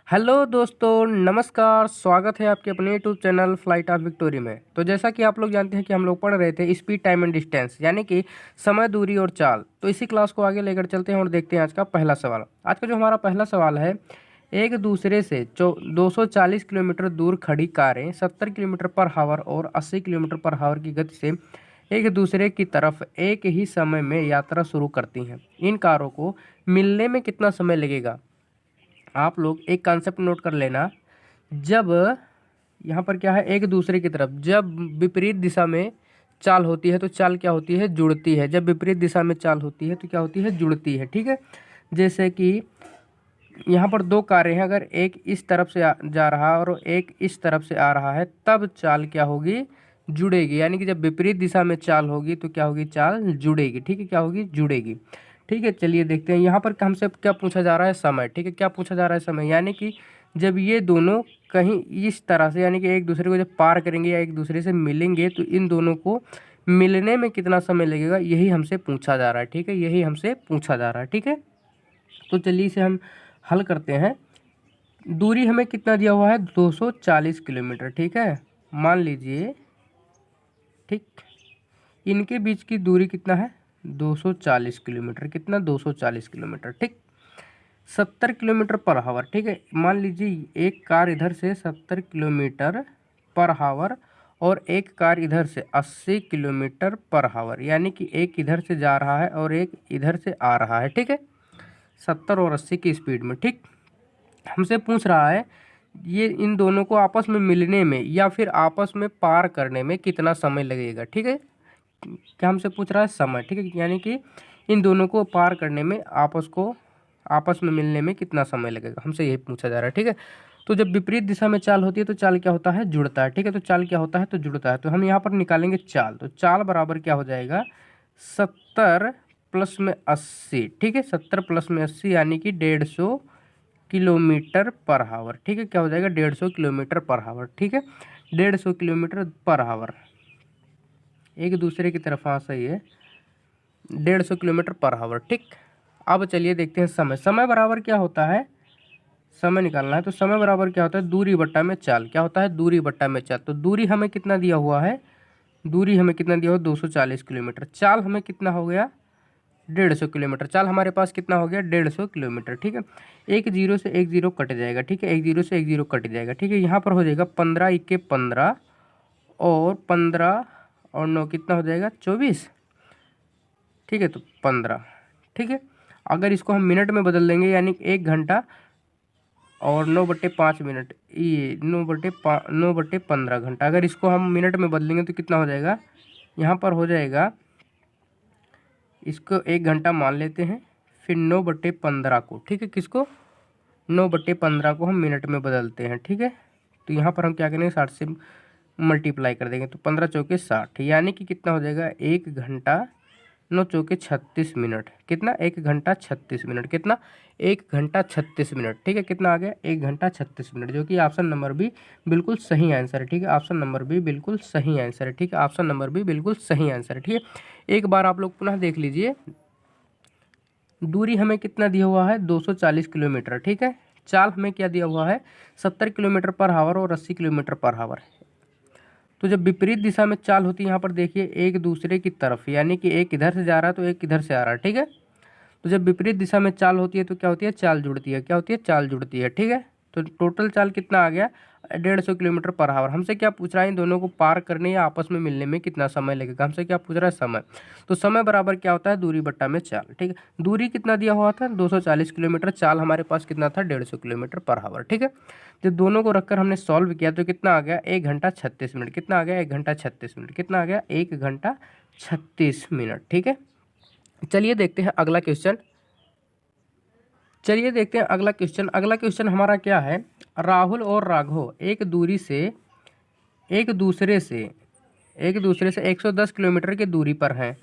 Hello दोस्तों, नमस्कार। स्वागत है आपके अपने YouTube channel flight of victory में। तो जैसा कि आप लोग जानते हैं कि हम लोग पढ़ रहे थे स्पीड, टाइम एंड डिस्टेंस, यानी कि समय, दूरी और चाल। तो इसी क्लास को आगे लेकर चलते हैं और देखते हैं आज का पहला सवाल। आज का जो हमारा पहला सवाल है, एक दूसरे से 240 किलोमीटर दूर खड़ी कारें 70 किलोमीटर पर हावर और 80 किलोमीटर पर हावर की गति से एक दूसरे की तरफ एक ही समय में यात्रा शुरू करती हैं। इन कारों को मिलने में कितना समय लगेगा? आप लोग एक कॉन्सेप्ट नोट कर लेना। जब यहाँ पर क्या है, एक दूसरे की तरफ जब विपरीत दिशा में चाल होती है तो चाल क्या होती है? जुड़ती है। जब विपरीत दिशा में चाल होती है तो क्या होती है? जुड़ती है। ठीक है। जैसे कि यहाँ पर दो कारें हैं, अगर एक इस तरफ से जा रहा है और एक इस तरफ से आ रहा है, तब चाल क्या होगी? जुड़ेगी। यानी कि जब विपरीत दिशा में चाल होगी तो क्या होगी? चाल जुड़ेगी। ठीक है, क्या होगी? जुड़ेगी। ठीक है, चलिए देखते हैं यहाँ पर हमसे क्या पूछा जा रहा है? समय। ठीक है, क्या पूछा जा रहा है? समय। यानी कि जब ये दोनों कहीं इस तरह से, यानी कि एक दूसरे को जब पार करेंगे या एक दूसरे से मिलेंगे तो इन दोनों को मिलने में कितना समय लगेगा, यही हमसे पूछा जा रहा है। ठीक है, यही हमसे पूछा जा रहा है। ठीक है, तो चलिए इसे हम हल करते हैं। दूरी हमें कितना दिया हुआ है? 240 किलोमीटर। ठीक है, मान लीजिए, ठीक, इनके बीच की दूरी कितना है? 240 किलोमीटर। कितना? 240 किलोमीटर। ठीक, 70 किलोमीटर पर हावर। ठीक है, मान लीजिए एक कार इधर से 70 किलोमीटर पर हावर और एक कार इधर से 80 किलोमीटर पर हावर, यानी कि एक इधर से जा रहा है और एक इधर से आ रहा है। ठीक है, 70 और 80 की स्पीड में। ठीक, हमसे पूछ रहा है ये इन दोनों को आपस में मिलने में या फिर आपस में पार करने में कितना समय लगेगा। ठीक है, क्या हमसे पूछ रहा है? समय। ठीक है, यानी कि इन दोनों को पार करने में, आपस में मिलने में कितना समय लगेगा, हमसे यही पूछा जा रहा है। ठीक है, तो जब विपरीत दिशा में चाल होती है तो चाल क्या होता है? जुड़ता है। ठीक है, तो चाल क्या होता है? तो जुड़ता है। तो हम यहाँ पर निकालेंगे चाल। तो चाल बराबर क्या हो जाएगा? 70 प्लस में 80। ठीक है, 70 प्लस में 80 यानी कि 150 किलोमीटर पर हावर। ठीक है, क्या हो जाएगा? 150 किलोमीटर पर हावर। ठीक है, 150 किलोमीटर पर हावर एक दूसरे की तरफ। हाँ, सही है, 150 किलोमीटर पर हावर। ठीक, अब चलिए देखते हैं समय। समय बराबर क्या होता है? समय निकालना है तो समय बराबर क्या होता है? दूरी बट्टा में चाल। क्या होता है? दूरी बट्टा में चाल। तो दूरी हमें कितना दिया हुआ है? दूरी हमें कितना दिया हुआ? 240 किलोमीटर। चाल हमें कितना हो गया? 150 किलोमीटर। चाल हमारे पास कितना हो गया? 150 किलोमीटर। ठीक है, एक जीरो से एक जीरो कट जाएगा। ठीक है, एक जीरो से एक जीरो कट जाएगा। ठीक है, यहाँ पर हो जाएगा 15 इक्के 15 और 15 और 9 कितना हो जाएगा? 24। ठीक है, तो 15। ठीक है, अगर इसको हम मिनट में बदल देंगे, यानी 1 घंटा और 9/5 मिनट, ये 9/15 घंटा। अगर इसको हम मिनट में बदलेंगे तो कितना हो जाएगा? यहाँ पर हो जाएगा, इसको 1 घंटा मान लेते हैं, फिर 9/15 को, ठीक है, किसको? 9/15 को हम मिनट में बदलते हैं। ठीक है, तो यहाँ पर हम क्या करेंगे? 60 से मल्टीप्लाई कर देंगे तो 15 चौके 60, यानी कि कितना हो जाएगा? 1 घंटा 9 चौके 36 मिनट। कितना? 1 घंटा 36 मिनट। कितना? 1 घंटा 36 मिनट। ठीक है, कितना आ गया? 1 घंटा 36 मिनट, जो कि ऑप्शन नंबर बी बिल्कुल सही आंसर है। ठीक है, ऑप्शन नंबर बी बिल्कुल सही आंसर है। ठीक है, ऑप्शन नंबर बी बिल्कुल सही आंसर है। ठीक है, एक बार आप लोग पुनः देख लीजिए, दूरी हमें कितना दिया हुआ है? 240 किलोमीटर। ठीक है, चाल हमें क्या दिया हुआ है? 70 किलोमीटर पर हावर और 80 किलोमीटर पर हावर। तो जब विपरीत दिशा में चाल होती है, यहाँ पर देखिए, एक दूसरे की तरफ, यानी कि एक इधर से जा रहा है तो एक इधर से आ रहा है। ठीक है, तो जब विपरीत दिशा में चाल होती है तो क्या होती है? चाल जुड़ती है। क्या होती है? चाल जुड़ती है। ठीक है, तो टोटल चाल कितना आ गया? 150 किलोमीटर पर हावर। हमसे क्या पूछ रहा है? इन दोनों को पार करने या आपस में मिलने में कितना समय लगेगा? हमसे क्या पूछ रहा है? समय। तो समय बराबर क्या होता है? दूरी बट्टा में चाल। ठीक है, दूरी कितना दिया हुआ था? 240 किलोमीटर। चाल हमारे पास कितना था? 150 किलोमीटर पर हावर। ठीक है, जब दोनों को रखकर हमने सॉल्व किया तो कितना आ गया? 1 घंटा 36 मिनट। कितना आ गया? 1 घंटा 36 मिनट। कितना आ गया? 1 घंटा 36 मिनट। ठीक है, चलिए देखते हैं अगला क्वेश्चन। अगला क्वेश्चन हमारा क्या है? राहुल और राघव एक दूसरे से एक दूसरे से 110 किलोमीटर की दूरी पर हैं।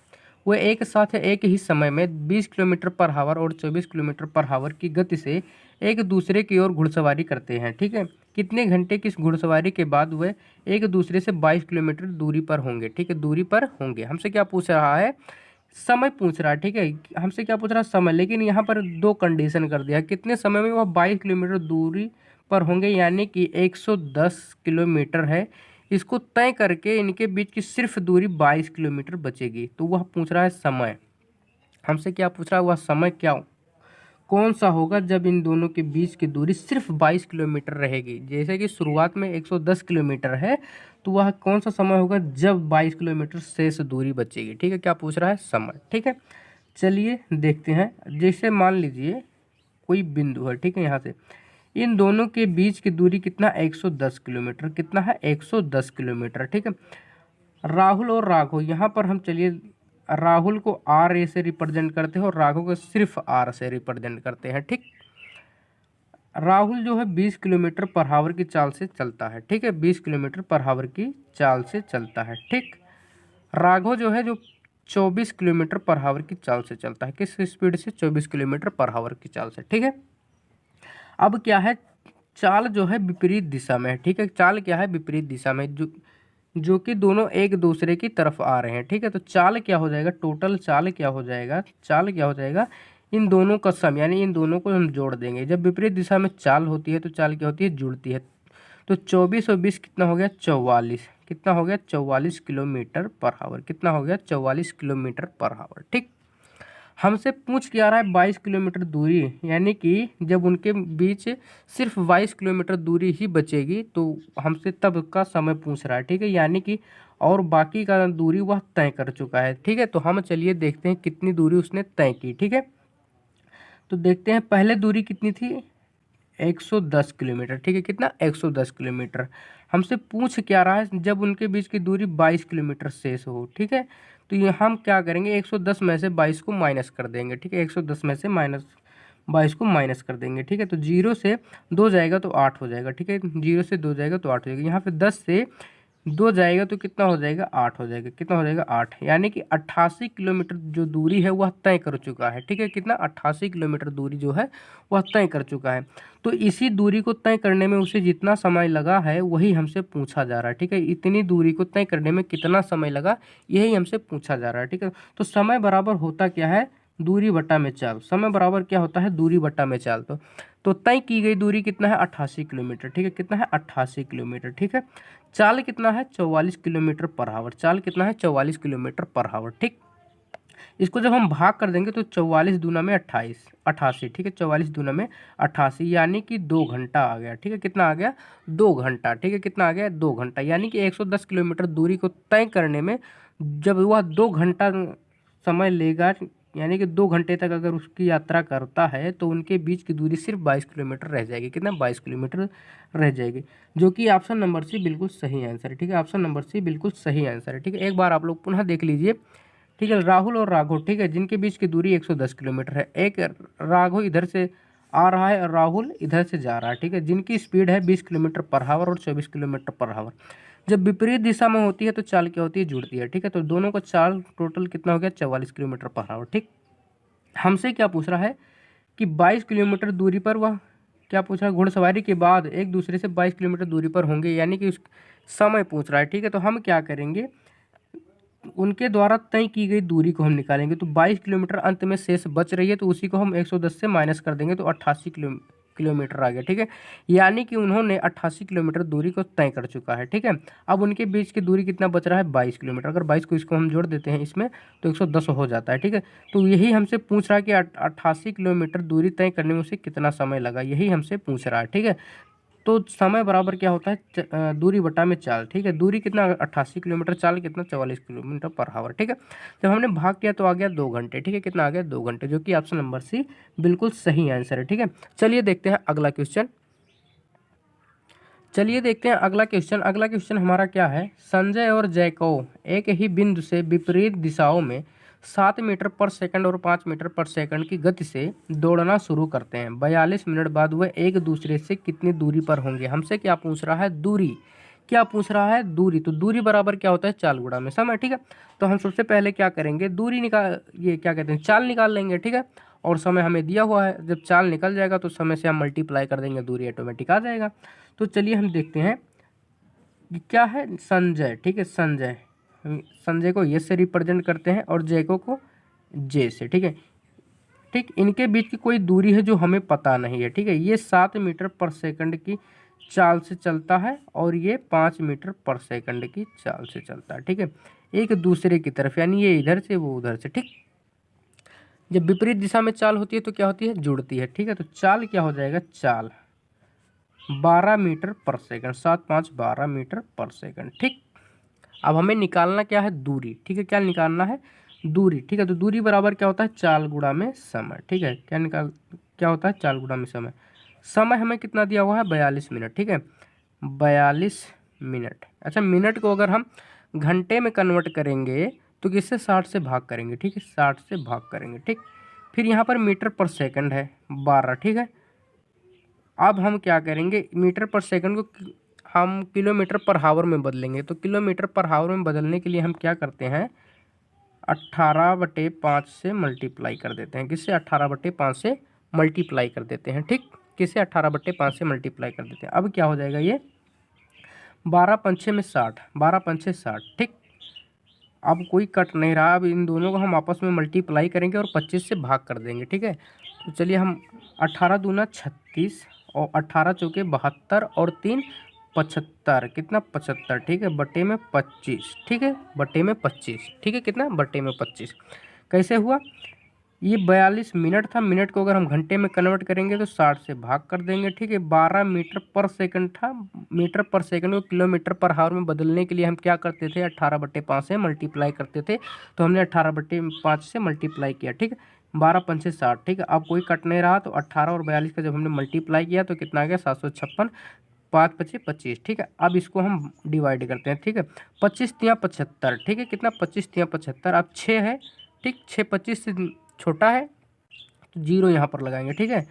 वे एक साथ एक ही समय में 20 किलोमीटर पर हावर और 24 किलोमीटर पर हावर की गति से एक दूसरे की ओर घुड़सवारी करते हैं। ठीक है, कितने घंटे की इस घुड़सवारी के बाद वे एक दूसरे से 22 किलोमीटर दूरी पर होंगे? ठीक है, दूरी पर होंगे। हमसे क्या पूछ रहा है? समय पूछ रहा है। ठीक है, हमसे क्या पूछ रहा है? समय, लेकिन यहाँ पर दो कंडीशन कर दिया। कितने समय में वह 22 किलोमीटर दूरी पर होंगे, यानी कि 110 किलोमीटर है। इसको तय करके इनके बीच की सिर्फ दूरी 22 किलोमीटर बचेगी। तो वह पूछ रहा है समय, हमसे क्या पूछ रहा है, वह समय क्या कौन सा होगा जब इन दोनों के बीच की दूरी सिर्फ 22 किलोमीटर रहेगी। जैसे कि शुरुआत में 110 किलोमीटर है, तो वह कौन सा समय होगा जब 22 किलोमीटर शेष दूरी बचेगी। ठीक है, क्या पूछ रहा है, समय। ठीक है, चलिए देखते हैं। जैसे मान लीजिए कोई बिंदु है, ठीक है, यहाँ से इन दोनों के बीच की दूरी कितना, 110 किलोमीटर। कितना है, 110 किलोमीटर। ठीक है, राहुल और राघव, यहाँ पर हम चलिए राहुल को आर ए से रिप्रेजेंट करते हैं और राघव को सिर्फ आर से रिप्रेजेंट करते हैं। ठीक, राहुल जो है 20 किलोमीटर पर आवर की चाल से चलता है। ठीक है, 20 किलोमीटर पर आवर की चाल से चलता है। ठीक, राघव जो है जो 24 किलोमीटर पर आवर की चाल से चलता है। किस स्पीड से, 24 किलोमीटर पर आवर की चाल से। ठीक है, अब क्या है, चाल जो है विपरीत दिशा में है। ठीक है, चाल क्या है, विपरीत दिशा में, जो कि दोनों एक दूसरे की तरफ आ रहे हैं। ठीक है, तो चाल क्या हो जाएगा, टोटल चाल क्या हो जाएगा, चाल क्या हो जाएगा, इन दोनों का सम, यानी इन दोनों को हम जोड़ देंगे। जब विपरीत दिशा में चाल होती है तो चाल क्या होती है, जुड़ती है। तो 24 और 20 कितना हो गया, 44। कितना हो गया, 44 किलोमीटर पर आवर। कितना हो गया, 44 किलोमीटर पर आवर। ठीक, हमसे पूछ क्या रहा है, 22 किलोमीटर दूरी, यानी कि जब उनके बीच सिर्फ 22 किलोमीटर दूरी ही बचेगी तो हमसे तब का समय पूछ रहा है। ठीक है, यानी कि और बाकी का दूरी वह तय कर चुका है। ठीक है, तो हम चलिए देखते हैं कितनी दूरी उसने तय की। ठीक है, तो देखते हैं पहले दूरी कितनी थी, 110 किलोमीटर। ठीक है, कितना, 110 किलोमीटर। हमसे पूछ क्या रहा है, जब उनके बीच की दूरी 22 किलोमीटर शेष हो। ठीक है, तो ये हम क्या करेंगे, 110 में से 22 को माइनस कर देंगे। ठीक है, 110 में से माइनस 22 को माइनस कर देंगे। ठीक है, तो 0 से 2 जाएगा तो 8 हो जाएगा। ठीक है, 0 से 2 जाएगा तो 8 हो जाएगा। यहाँ पे 10 से 2 जाएगा तो कितना हो जाएगा, 8 हो जाएगा। कितना हो जाएगा, 8, यानी कि 88 किलोमीटर जो दूरी है वह तय कर चुका है। ठीक है, कितना, 88 किलोमीटर दूरी जो है वह तय कर चुका है। तो इसी दूरी को तय करने में उसे जितना समय लगा है वही हमसे पूछा जा रहा है। ठीक है, इतनी दूरी को तय करने में कितना समय लगा, यही हमसे पूछा जा रहा है। ठीक है, तो समय बराबर होता क्या है, दूरी बटा में चाल। समय बराबर क्या होता है, दूरी बटा में चाल। तो तय की गई दूरी कितना है, 88 किलोमीटर। ठीक है, कितना है, 88 किलोमीटर। ठीक है, चाल कितना है, 44 किलोमीटर पर आवर। चाल कितना है, 44 किलोमीटर पर आवर। ठीक, इसको जब हम भाग कर देंगे तो 44 दूना में 28, 88। ठीक है, 44 दूना में 88, यानी कि 2 घंटा आ गया। ठीक है, कितना आ गया, 2 घंटा। ठीक है, कितना आ गया, 2 घंटा, यानी कि 110 किलोमीटर दूरी को तय करने में जब वह 2 घंटा समय लेगा, यानी कि 2 घंटे तक अगर उसकी यात्रा करता है तो उनके बीच की दूरी सिर्फ 22 किलोमीटर रह जाएगी। कितना, 22 किलोमीटर रह जाएगी, जो कि ऑप्शन नंबर सी बिल्कुल सही आंसर है। ठीक है, ऑप्शन नंबर सी बिल्कुल सही आंसर है। ठीक है, एक बार आप लोग पुनः देख लीजिए। ठीक है, राहुल और राघव, ठीक है, जिनके बीच की दूरी 110 किलोमीटर है। एक राघव इधर से आ रहा है और राहुल इधर से जा रहा है। ठीक है, जिनकी स्पीड है 20 किलोमीटर पर आवर और 24 किलोमीटर पर आवर। जब विपरीत दिशा में होती है तो चाल क्या होती है, जुड़ती है। ठीक है, तो दोनों का चाल टोटल कितना हो गया, 44 किलोमीटर पर आवर। ठीक, हमसे क्या पूछ रहा है कि 22 किलोमीटर दूरी पर वह क्या पूछ रहा है, घुड़सवारी के बाद एक दूसरे से 22 किलोमीटर दूरी पर होंगे, यानी कि उस समय पूछ रहा है। ठीक है, तो हम क्या करेंगे, उनके द्वारा तय की गई दूरी को हम निकालेंगे। तो 22 किलोमीटर अंत में शेष बच रही है, तो उसी को हम 110 से माइनस कर देंगे तो 88 किलोमीटर आ गया। ठीक है, यानी कि उन्होंने 88 किलोमीटर दूरी को तय कर चुका है। ठीक है, अब उनके बीच की दूरी कितना बच रहा है, 22 किलोमीटर। अगर 22 को इसको हम जोड़ देते हैं इसमें तो 110 हो जाता है। ठीक है, तो यही हमसे पूछ रहा है कि 88 किलोमीटर दूरी तय करने में उसे कितना समय लगा, यही हमसे पूछ रहा है। ठीक है, तो समय बराबर क्या होता है, दूरी बटा में चाल। ठीक है, दूरी कितना, 88 किलोमीटर, चाल कितना, 44 किलोमीटर पर आवर। ठीक है, जब हमने भाग किया तो आ गया 2 घंटे। ठीक है, कितना आ गया, 2 घंटे, जो कि ऑप्शन नंबर सी बिल्कुल सही आंसर है। ठीक है, चलिए देखते हैं अगला क्वेश्चन। चलिए देखते हैं अगला क्वेश्चन। अगला क्वेश्चन हमारा क्या है, संजय और जैकब एक ही बिंदु से विपरीत दिशाओं में 7 मीटर पर सेकंड और 5 मीटर पर सेकंड की गति से दौड़ना शुरू करते हैं। 42 मिनट बाद वह एक दूसरे से कितनी दूरी पर होंगे। हमसे क्या पूछ रहा है, दूरी। क्या पूछ रहा है, दूरी। तो दूरी बराबर क्या होता है, चाल गुणा में समय। ठीक है, तो हम सबसे पहले क्या करेंगे, दूरी निकाल, ये क्या कहते हैं, चाल निकाल लेंगे। ठीक है, और समय हमें दिया हुआ है, जब चाल निकल जाएगा तो समय से हम मल्टीप्लाई कर देंगे, दूरी ऑटोमेटिक आ जाएगा। तो चलिए हम देखते हैं कि क्या है, संजय। ठीक है, संजय, संजय को ये से रिप्रेजेंट करते हैं और जैको को जे से। ठीक है, ठीक, इनके बीच की कोई दूरी है जो हमें पता नहीं है। ठीक है, ये 7 मीटर पर सेकंड की चाल से चलता है और ये 5 मीटर पर सेकंड की चाल से चलता है। ठीक है, एक दूसरे की तरफ, यानी ये इधर से वो उधर से। ठीक, जब विपरीत दिशा में चाल होती है तो क्या होती है, जुड़ती है। ठीक है, तो चाल क्या हो जाएगा, चाल 12 मीटर पर सेकंड, 7 5 12 मीटर पर सेकंड। ठीक, अब हमें निकालना क्या है, दूरी। ठीक है, क्या निकालना है, दूरी। ठीक है, तो दूरी बराबर क्या होता है, चाल गुणा में समय। ठीक है, क्या होता है, चाल गुणा में समय। समय हमें कितना दिया हुआ है, 42 मिनट। ठीक है, 42 मिनट। अच्छा, मिनट को अगर हम घंटे में कन्वर्ट करेंगे तो किससे, 60 से भाग करेंगे। ठीक है, 60 से भाग करेंगे। ठीक, फिर यहाँ पर मीटर पर सेकंड है 12। ठीक है, अब हम क्या करेंगे, मीटर पर सेकंड को हम किलोमीटर पर हावर में बदलेंगे। तो किलोमीटर पर हावर में बदलने के लिए हम क्या करते हैं, 18/5 से मल्टीप्लाई कर देते हैं। किससे, 18/5 से मल्टीप्लाई कर देते हैं। ठीक, किसे, 18/5 से मल्टीप्लाई कर देते हैं। अब क्या हो जाएगा, ये 12 पंछे में 60, 12 पंछे 60। ठीक, अब कोई कट नहीं रहा। अब इन दोनों को हम आपस में मल्टीप्लाई करेंगे और 25 से भाग कर देंगे। ठीक है, तो चलिए हम 18 दूना 36 और 18 चौके 72 और 3 75, कितना, 75। ठीक है, बटे में 25। ठीक है, बटे में 25। ठीक है, कितना, बटे में 25। कैसे हुआ, ये 42 मिनट था, मिनट को अगर हम घंटे में कन्वर्ट करेंगे तो 60 से भाग कर देंगे। ठीक है, 12 मीटर पर सेकंड था, मीटर पर सेकंड को किलोमीटर पर हावर में बदलने के लिए हम क्या करते थे, 18/5 से मल्टीप्लाई करते थे। तो हमने 18/5 से मल्टीप्लाई किया। ठीक है, 12 पंचे 60। ठीक है, अब कोई कट नहीं रहा, तो 18 और 42 का जब हमने मल्टीप्लाई किया तो कितना आ गया, 756, 5 पचे 25। ठीक है, अब इसको हम डिवाइड करते हैं। ठीक है, 25 तिया 75। ठीक है, कितना, 25 तिया 75। अब 6 है। ठीक, 6 25 से छोटा है तो जीरो यहाँ पर लगाएंगे। ठीक है,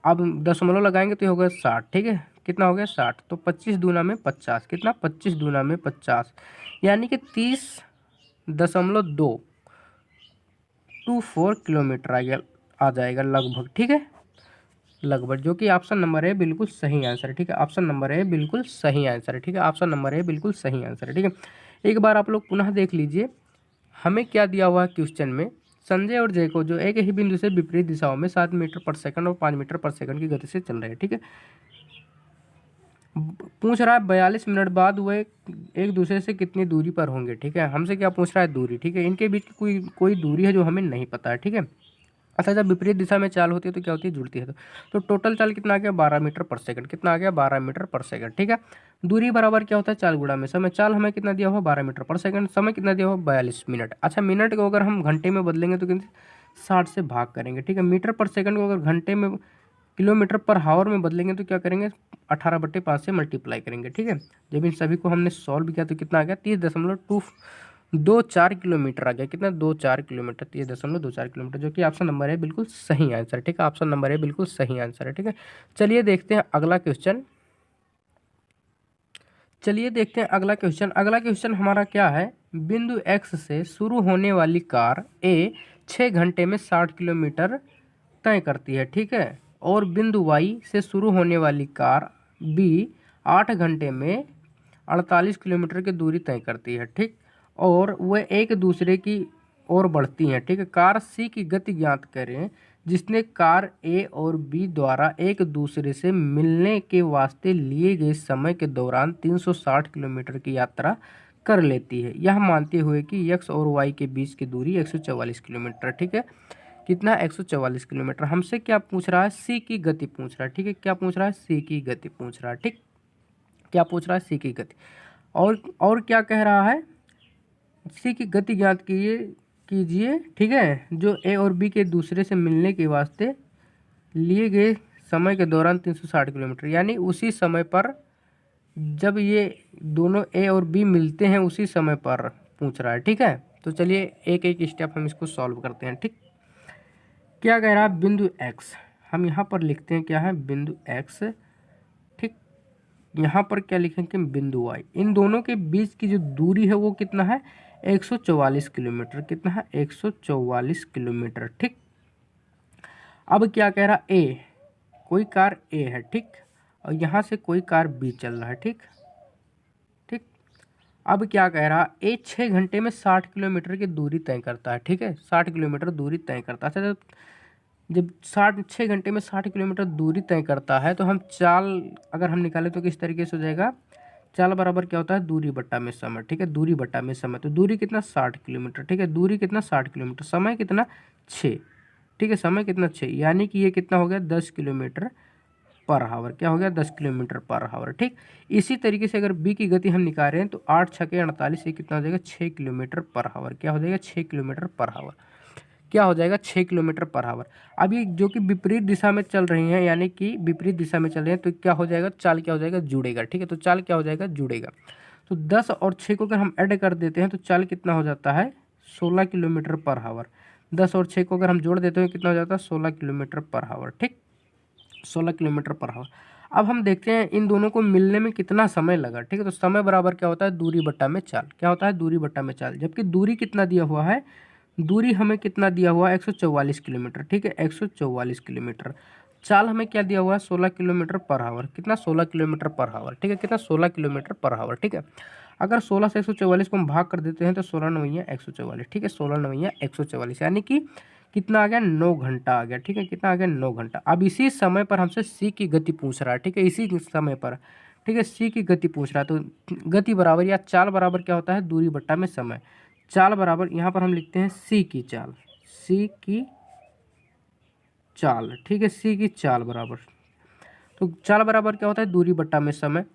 अब दशमलव लगाएंगे तो ये होगा 60। ठीक है, कितना हो गया, 60। तो 25 दूना में 50, कितना, 25 दूना में 50, यानी कि 30.224 किलोमीटर आ जाएगा लगभग। ठीक है, लगभग, जो कि ऑप्शन नंबर है बिल्कुल सही आंसर है। ठीक है, ऑप्शन नंबर है बिल्कुल सही आंसर है। ठीक है, ऑप्शन नंबर है बिल्कुल सही आंसर है। ठीक है, एक बार आप लोग पुनः देख लीजिए, हमें क्या दिया हुआ है क्वेश्चन में, संजय और जय को जो एक ही बिंदु से विपरीत दिशाओं में 7 मीटर पर सेकंड और 5 मीटर पर सेकंड की गति से चल रहे हैं। ठीक है, पूछ रहा है 42 मिनट बाद वह एक दूसरे से कितनी दूरी पर होंगे। ठीक है, हमसे क्या पूछ रहा है, दूरी। ठीक है, इनके बीच की कोई दूरी है जो हमें नहीं पता है। ठीक है, अच्छा, जब विपरीत दिशा में चाल होती है तो क्या होती है, जुड़ती है। तो टोटल चाल कितना आ गया, 12 मीटर पर सेकंड। कितना आ गया, 12 मीटर पर सेकंड। ठीक है, दूरी बराबर क्या होता है, चाल गुणा में समय। चाल हमें कितना दिया हुआ, 12 मीटर पर सेकंड। समय कितना दिया हुआ, 42 मिनट। अच्छा, मिनट को अगर हम घंटे में बदलेंगे तो कितने, 60 से भाग करेंगे। ठीक है, मीटर पर सेकंड को अगर घंटे में, किलोमीटर पर हावर में बदलेंगे तो क्या करेंगे, 18/5 से मल्टीप्लाई करेंगे। ठीक है, जब इन सभी को हमने सॉल्व किया तो कितना आ गया, 30.224 किलोमीटर आ गया। कितना, 24 किलोमीटर, 30.24 किलोमीटर, जो कि ऑप्शन नंबर है बिल्कुल सही आंसर। ठीक है, ऑप्शन नंबर है बिल्कुल सही आंसर है। ठीक है, चलिए देखते हैं अगला क्वेश्चन। अगला क्वेश्चन हमारा क्या है, बिंदु एक्स से शुरू होने वाली कार ए 6 घंटे में 60 किलोमीटर तय करती है। ठीक है, और बिंदु वाई से शुरू होने वाली कार बी 8 घंटे में 48 किलोमीटर की दूरी तय करती है। ठीक, और वह एक दूसरे की ओर बढ़ती हैं। ठीक है, कार सी की गति ज्ञात करें जिसने कार ए और बी द्वारा एक दूसरे से मिलने के वास्ते लिए गए समय के दौरान 360 किलोमीटर की यात्रा कर लेती है, यह मानते हुए कि एक्स और वाई के बीच की दूरी 144 किलोमीटर। ठीक है, कितना, 144 किलोमीटर। हमसे क्या पूछ रहा है, सी की गति पूछ रहा है। ठीक है, क्या पूछ रहा है, सी की गति पूछ रहा है। ठीक, क्या पूछ रहा है, सी की गति। और क्या कह रहा है, सी की गति ज्ञात कीजिए। ठीक है, जो ए और बी के दूसरे से मिलने के वास्ते लिए गए समय के दौरान 360 किलोमीटर, यानी उसी समय पर जब ये दोनों ए और बी मिलते हैं उसी समय पर पूछ रहा है। ठीक है, तो चलिए एक एक स्टेप हम इसको सॉल्व करते हैं। ठीक, क्या कह रहा है, बिंदु एक्स, हम यहाँ पर लिखते हैं क्या है, बिंदु एक्स। ठीक, यहाँ पर क्या लिखेंगे, बिंदु वाई। इन दोनों के बीच की जो दूरी है वो कितना है, 144 किलोमीटर। कितना है, 144 किलोमीटर। ठीक, अब क्या कह रहा, ए, कोई कार ए है। ठीक, और यहाँ से कोई कार बी चल रहा है। ठीक, ठीक, अब क्या कह रहा, ए 6 घंटे में 60 किलोमीटर की दूरी तय करता है। ठीक है, 60 किलोमीटर दूरी तय करता है। अच्छा, जब 6 घंटे में 60 किलोमीटर दूरी तय करता है तो हम चाल अगर हम निकालें तो किस तरीके से हो जाएगा, चाल बराबर क्या होता है, दूरी बट्टा में समय। ठीक है, दूरी बट्टा में समय। तो दूरी कितना, 60 किलोमीटर। ठीक है, दूरी कितना, 60 किलोमीटर, समय कितना, 6। ठीक है, समय कितना, 6, यानी कि ये कितना हो गया, 10 किलोमीटर पर आवर। क्या हो गया, 10 किलोमीटर पर आवर। ठीक, इसी तरीके से अगर बी की गति हम निकाल रहे हैं तो 8 छके 48, ये कितना हो जाएगा, 6 किलोमीटर पर आवर। क्या हो जाएगा, 6 किलोमीटर पर आवर। क्या हो जाएगा, 6 किलोमीटर पर आवर। अब ये जो कि विपरीत दिशा में चल रही हैं, यानी कि विपरीत दिशा में चल रहे हैं, तो क्या हो जाएगा, चाल क्या हो जाएगा, जुड़ेगा। ठीक है, तो चाल क्या हो जाएगा, जुड़ेगा। तो 10 और 6 को अगर हम ऐड कर देते हैं तो चाल कितना हो जाता है, 16 किलोमीटर पर आवर। 10 और 6 को अगर हम जोड़ देते हैं कितना हो जाता है, 16 किलोमीटर पर आवर। ठीक, 16 किलोमीटर पर आवर। अब हम देखते हैं इन दोनों को मिलने में कितना समय लगा। ठीक है, तो समय बराबर क्या होता है, दूरी बट्टा में चाल। क्या होता है, दूरी बट्टा में चाल। जबकि दूरी कितना दिया हुआ है, दूरी हमें कितना दिया हुआ है, 144 किलोमीटर। ठीक है, 144 किलोमीटर। चाल हमें क्या दिया हुआ है, 16 किलोमीटर पर आवर। कितना, 16 किलोमीटर पर आवर। ठीक है, कितना, 16 किलोमीटर पर आवर। ठीक है, अगर 16 से 144 को हम भाग कर देते हैं तो 16 नवैया 144। ठीक है, 16 नवैया 144, यानी कि कितना आ गया, 9 घंटा आ गया। ठीक है, कितना आ गया, 9 घंटा। अब इसी समय पर हमसे सी की गति पूछ रहा है। ठीक है, इसी समय पर, ठीक है, सी की गति पूछ रहा है। तो गति बराबर या चाल बराबर क्या होता है, दूरी बट्टा में समय। चाल बराबर यहाँ पर हम लिखते हैं सी की चाल, सी की चाल। ठीक है, सी की चाल बराबर, तो चाल बराबर क्या होता है, दूरी बट्टा में समय।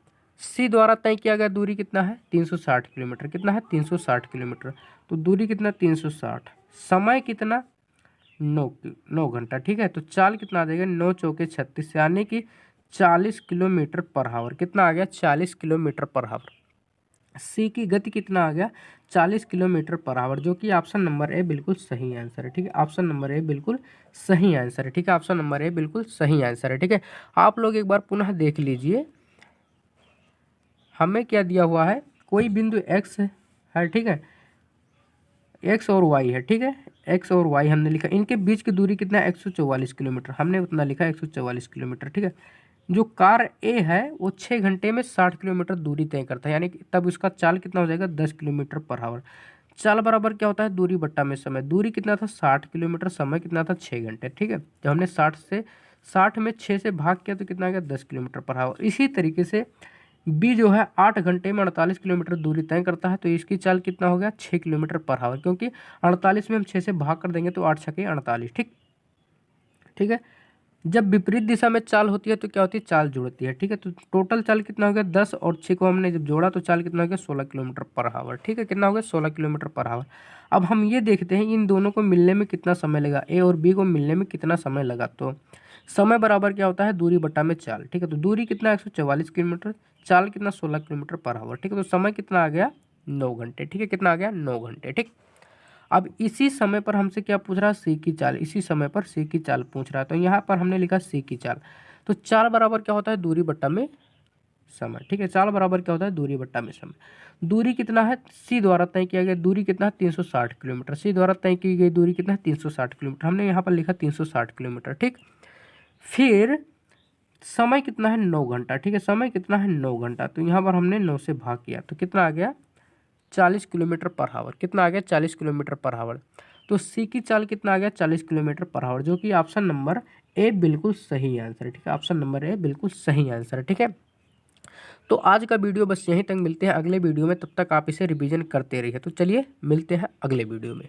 सी द्वारा तय किया गया दूरी कितना है, 360 किलोमीटर। कितना है, 360 किलोमीटर। तो दूरी कितना, 360। समय कितना, 9 घंटा। ठीक है, तो चाल कितना आ जाएगा, 9 चौके 36, यानी कि 40 किलोमीटर पर आवर। कितना आ गया, 40 किलोमीटर पर आवर। सी की गति कितना आ गया, 40 किलोमीटर पर आवर, जो कि ऑप्शन नंबर ए बिल्कुल सही आंसर है। ठीक है, ऑप्शन नंबर ए बिल्कुल सही आंसर है। ठीक है, ऑप्शन नंबर ए बिल्कुल सही आंसर है। ठीक है, आप लोग एक बार पुनः देख लीजिए, हमें क्या दिया हुआ है, कोई बिंदु एक्स है। ठीक है, एक्स और वाई है। ठीक है, एक्स और वाई हमने लिखा, इनके बीच की दूरी कितना है, 144 किलोमीटर। हमने उतना लिखा, 144 किलोमीटर। ठीक है, जो कार ए है वो 6 घंटे में 60 किलोमीटर दूरी तय करता है, यानी कि तब उसका चाल कितना हो जाएगा, 10 किलोमीटर पर आवर। चाल बराबर क्या होता है, दूरी बट्टा में समय। दूरी कितना था, 60 किलोमीटर, समय कितना था, 6 घंटे। ठीक है, जब हमने 60 में 6 से भाग किया तो कितना आ गया, 10 किलोमीटर पर आवर। इसी तरीके से बी जो है 8 घंटे में 48 किलोमीटर दूरी तय करता है, तो इसकी चाल कितना हो गया, 6 किलोमीटर पर आवर, क्योंकि 48 में हम 6 से भाग कर देंगे तो 8 छके 48। ठीक, ठीक है, जब विपरीत दिशा में चाल होती है तो क्या होती है, चाल जुड़ती है। ठीक है, तो टोटल चाल कितना हो गया, 10 और 6 को हमने जब जोड़ा तो चाल कितना हो गया, 16 किलोमीटर पर आवर। ठीक है, कितना हो गया, 16 किलोमीटर पर आवर। अब हम ये देखते हैं इन दोनों को मिलने में कितना समय लगा, ए और बी को मिलने में कितना समय लगा। तो समय बराबर क्या होता है, दूरी बट्टा में चाल। ठीक है, तो दूरी कितना, 144 किलोमीटर, चाल कितना, 16 किलोमीटर पर आवर। ठीक है, तो समय कितना आ गया, 9 घंटे। ठीक है, कितना आ गया, 9 घंटे। ठीक, अब इसी समय पर हमसे क्या पूछ रहा है, सी की चाल। इसी समय पर सी की चाल पूछ रहा है, तो यहाँ पर हमने लिखा सी की चाल। तो चाल बराबर क्या होता है, दूरी बट्टा में समय। ठीक है, चाल बराबर क्या होता है, दूरी बट्टा में समय। दूरी कितना है, सी द्वारा तय किया गया दूरी कितना है, 360 किलोमीटर। सी द्वारा तय की गई दूरी कितना है, 360 किलोमीटर। हमने यहाँ पर लिखा 360 किलोमीटर। ठीक, फिर समय कितना है, 9 घंटा। ठीक है, समय कितना है, 9 घंटा। तो यहाँ पर हमने 9 से भाग किया तो कितना आ गया, 40 किलोमीटर पर आवर। कितना आ गया, 40 किलोमीटर पर आवर। तो सी की चाल कितना आ गया, 40 किलोमीटर पर आवर, जो कि ऑप्शन नंबर ए बिल्कुल सही आंसर है। ठीक है, ऑप्शन नंबर ए बिल्कुल सही आंसर है। ठीक है, तो आज का वीडियो बस यहीं तक, मिलते हैं अगले वीडियो में, तब तक आप इसे रिवीजन करते रहिए। तो चलिए मिलते हैं अगले वीडियो में।